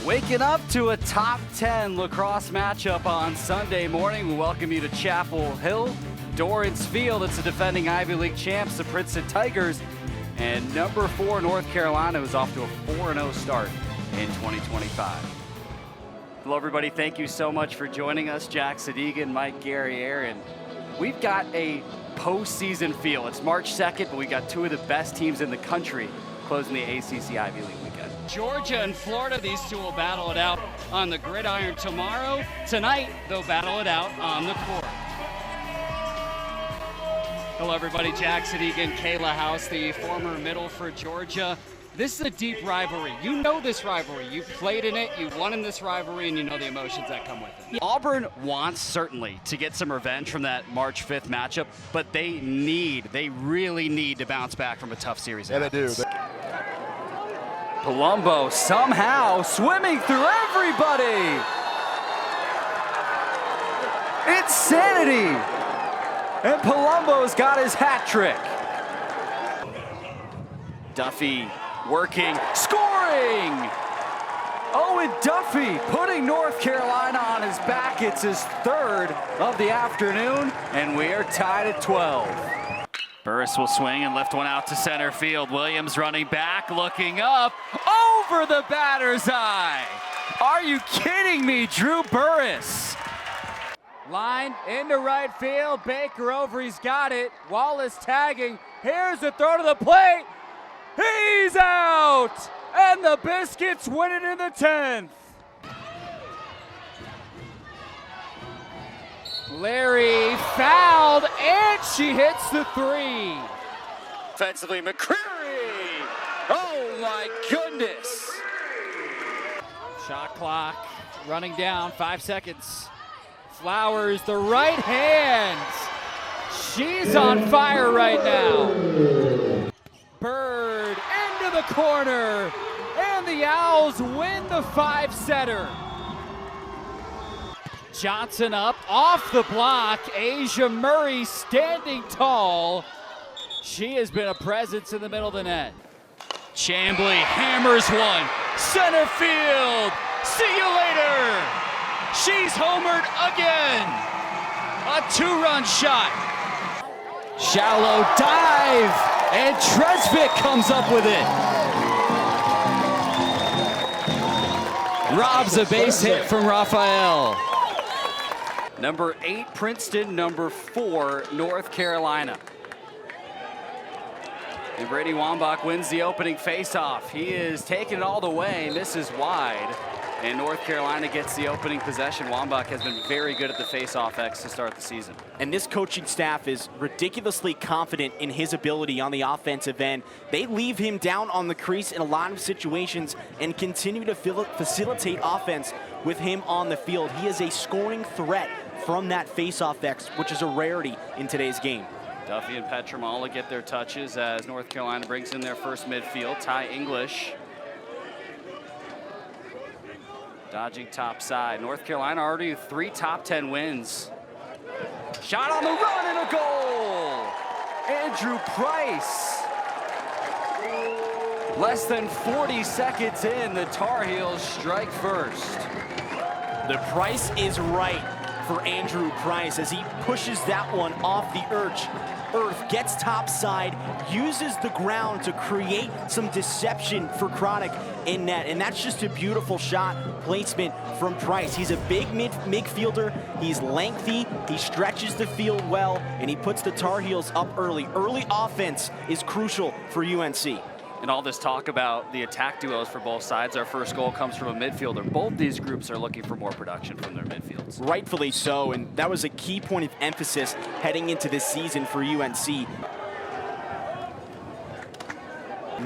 Waking up to a top 10 lacrosse matchup on Sunday morning. We welcome you to Chapel Hill, Dorrance Field. It's the defending Ivy League champs, the Princeton Tigers, and number 4 North Carolina is off to a 4-0 start in 2025. Hello everybody, thank you so much for joining us. Jack Sadighian, Mike Guerriere, and we've got a postseason feel. It's March 2nd, but we got two of the best teams in the country closing the ACC Ivy League weekend. Georgia and Florida, these two will battle it out on the gridiron tomorrow. Tonight, they'll battle it out on the court. Hello everybody, Jack Sadighian, Kayla House, the former middle for Georgia. This is a deep rivalry. You know this rivalry. You played in it, you won in this rivalry, and you know the emotions that come with it. Auburn wants certainly to get some revenge from that March 5th matchup, but they really need to bounce back from a tough series. Yeah, they do. Palumbo somehow swimming through everybody. Insanity. And Palumbo's got his hat trick. Duffy working, scoring! Owen Duffy putting North Carolina on his back. It's his third of the afternoon, and we are tied at 12. Burris will swing and lift one out to center field. Williams running back, looking up, over the batter's eye. Are you kidding me, Drew Burris? Line into right field, Baker over, he's got it. Wallace tagging, here's the throw to the plate. He's out! And the Biscuits win it in the 10th. Larry fouled, and she hits the 3. Offensively, McCreary. Oh my goodness. Shot clock running down, 5 seconds. Flowers, the right hand. She's on fire right now. Bird into the corner, and the Owls win the 5-setter. Johnson up, off the block, Asia Murray standing tall. She has been a presence in the middle of the net. Chambly hammers one, center field, see you later. She's homered again, a 2-run shot. Shallow dive, and Tresvik comes up with it. Robs a base hit from Raphael. Number 8, Princeton. Number 4, North Carolina. And Brady Wambach wins the opening faceoff. He is taking it all the way, misses wide. And North Carolina gets the opening possession. Wambach has been very good at the face-off X to start the season. And this coaching staff is ridiculously confident in his ability on the offensive end. They leave him down on the crease in a lot of situations and continue to facilitate offense with him on the field. He is a scoring threat from that face-off X, which is a rarity in today's game. Duffy and Petramala get their touches as North Carolina brings in their first midfield. Ty English dodging top side. North Carolina already 3 top 10 wins. Shot on the run and a goal! Andrew Price. Less than 40 seconds in, the Tar Heels strike first. The price is right for Andrew Price as he pushes that one off the earth, gets topside, uses the ground to create some deception for Chronic in net, and that's just a beautiful shot placement from Price. He's a big midfielder, he's lengthy, he stretches the field well, and he puts the Tar Heels up early. Early offense is crucial for UNC. And all this talk about the attack duos for both sides, our first goal comes from a midfielder. Both these groups are looking for more production from their midfields. Rightfully so, and that was a key point of emphasis heading into this season for UNC.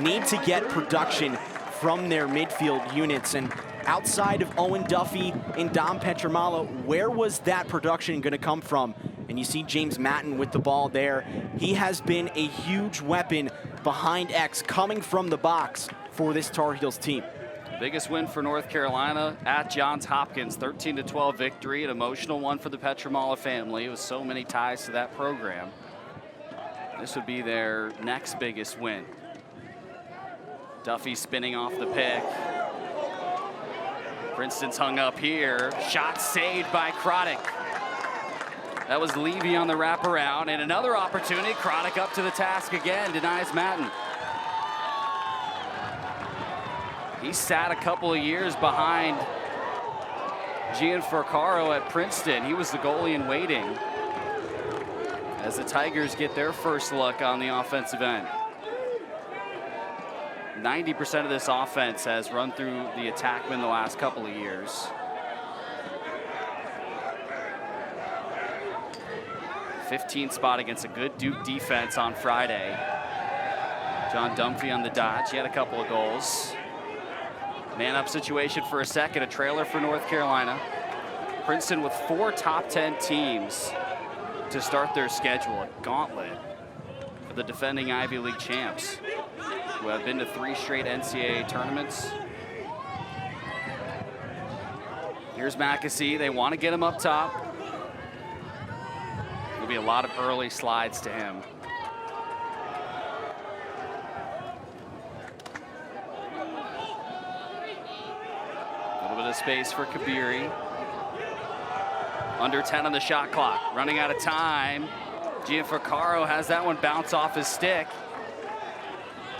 Need to get production from their midfield units, and outside of Owen Duffy and Dom Petramala, where was that production going to come from? And you see James Matten with the ball there. He has been a huge weapon behind X coming from the box for this Tar Heels team. Biggest win for North Carolina at Johns Hopkins, 13-12 victory, an emotional one for the Petramala family. It was so many ties to that program. This would be their next biggest win. Duffy spinning off the pick. Princeton's hung up here. Shot saved by Craddock. That was Levy on the wraparound, and another opportunity. Craddock up to the task again, denies Matten. He sat a couple of years behind Gianfrancaro at Princeton. He was the goalie in waiting as the Tigers get their first look on the offensive end. 90% of this offense has run through the attackman the last couple of years. 15th spot against a good Duke defense on Friday. John Dunphy on the dodge. He had a couple of goals. Man-up situation for a second, a trailer for North Carolina. Princeton with 4 top 10 teams to start their schedule. A gauntlet for the defending Ivy League champs, who have been to 3 straight NCAA tournaments. Here's McAsee. They want to get him up top. There'll be a lot of early slides to him. A little bit of space for Kabiri. Under 10 on the shot clock. Running out of time. Gianfrancaro has that one bounce off his stick.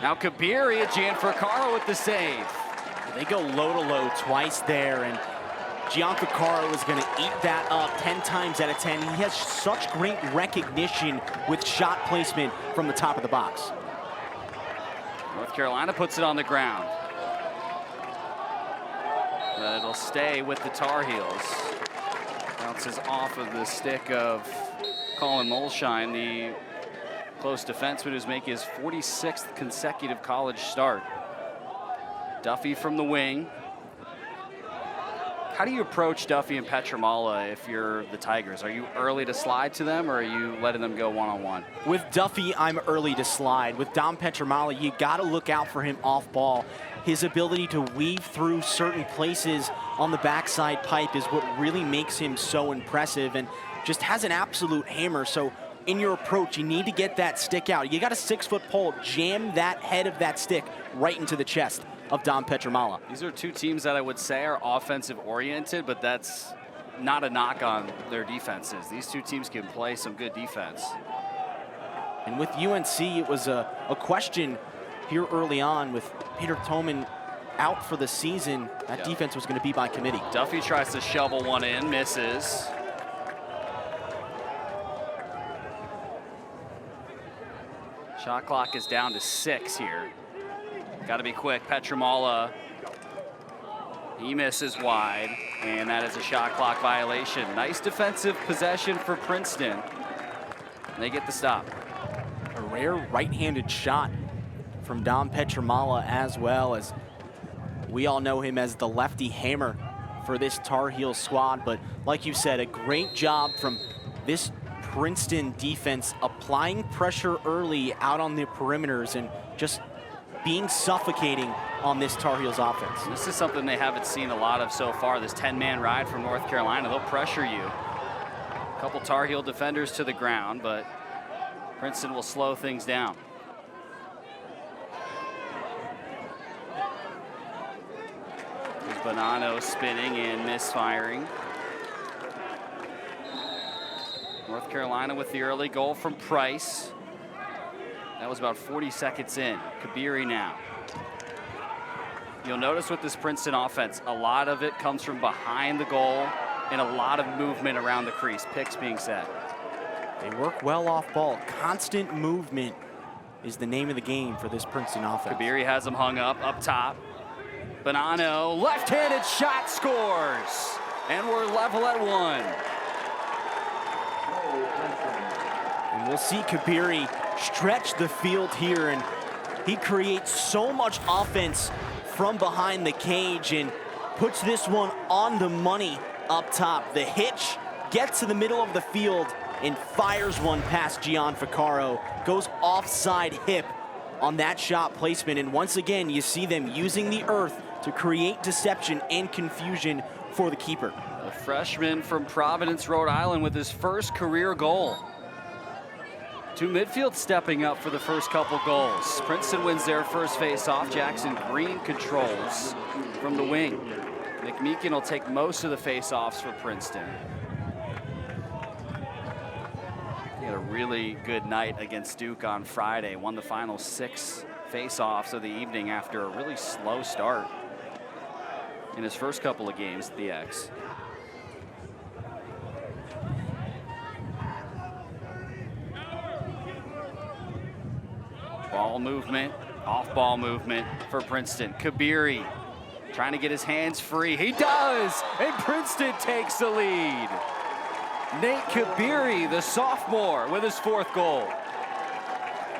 Now Kabiri, Gianfrancaro with the save. They go low to low twice there, and Gianfrancaro is going to eat that up 10 times out of 10. He has such great recognition with shot placement from the top of the box. North Carolina puts it on the ground. But it'll stay with the Tar Heels. Bounces off of the stick of Colin Molshine, the close defenseman who's making his 46th consecutive college start. Duffy from the wing. How do you approach Duffy and Petramala if you're the Tigers? Are you early to slide to them, or are you letting them go one-on-one? With Duffy, I'm early to slide. With Dom Petramala, you got to look out for him off ball. His ability to weave through certain places on the backside pipe is what really makes him so impressive, and just has an absolute hammer. So in your approach, you need to get that stick out. You got a 6-foot pole, jam that head of that stick right into the chest of Dom Petramala. These are 2 teams that I would say are offensive oriented, but that's not a knock on their defenses. These 2 teams can play some good defense. And with UNC, it was a question here early on with Peter Toman out for the season. That defense was going to be by committee. Duffy tries to shovel one in, misses. Shot clock is down to 6 here. Got to be quick. Petramala, he misses wide, and that is a shot clock violation. Nice defensive possession for Princeton. They get the stop. A rare right-handed shot from Dom Petramala, as well as we all know him as the lefty hammer for this Tar Heel squad. But like you said, a great job from this Princeton defense, applying pressure early out on the perimeters and just being suffocating on this Tar Heels offense. This is something they haven't seen a lot of so far, this 10-man ride from North Carolina. They'll pressure you. A couple Tar Heel defenders to the ground, but Princeton will slow things down. There's Bonanno spinning and misfiring. North Carolina with the early goal from Price. That was about 40 seconds in. Kabiri now. You'll notice with this Princeton offense, a lot of it comes from behind the goal and a lot of movement around the crease, picks being set. They work well off ball. Constant movement is the name of the game for this Princeton offense. Kabiri has them hung up top. Bonanno, left-handed shot, scores. And we're level at 1. And we'll see Kabiri stretch the field here, and he creates so much offense from behind the cage and puts this one on the money up top. The hitch gets to the middle of the field and fires one past Gianfrancaro, goes offside hip on that shot placement. And once again, you see them using the earth to create deception and confusion for the keeper. A freshman from Providence, Rhode Island with his first career goal. 2 midfield stepping up for the first couple goals. Princeton wins their first face-off. Jackson Green controls from the wing. McMeekin will take most of the face-offs for Princeton. He had a really good night against Duke on Friday, won the final 6 face-offs of the evening after a really slow start in his first couple of games at the X. Ball movement, off-ball movement for Princeton. Kabiri trying to get his hands free. He does, and Princeton takes the lead. Nate Kabiri, the sophomore, with his 4th goal.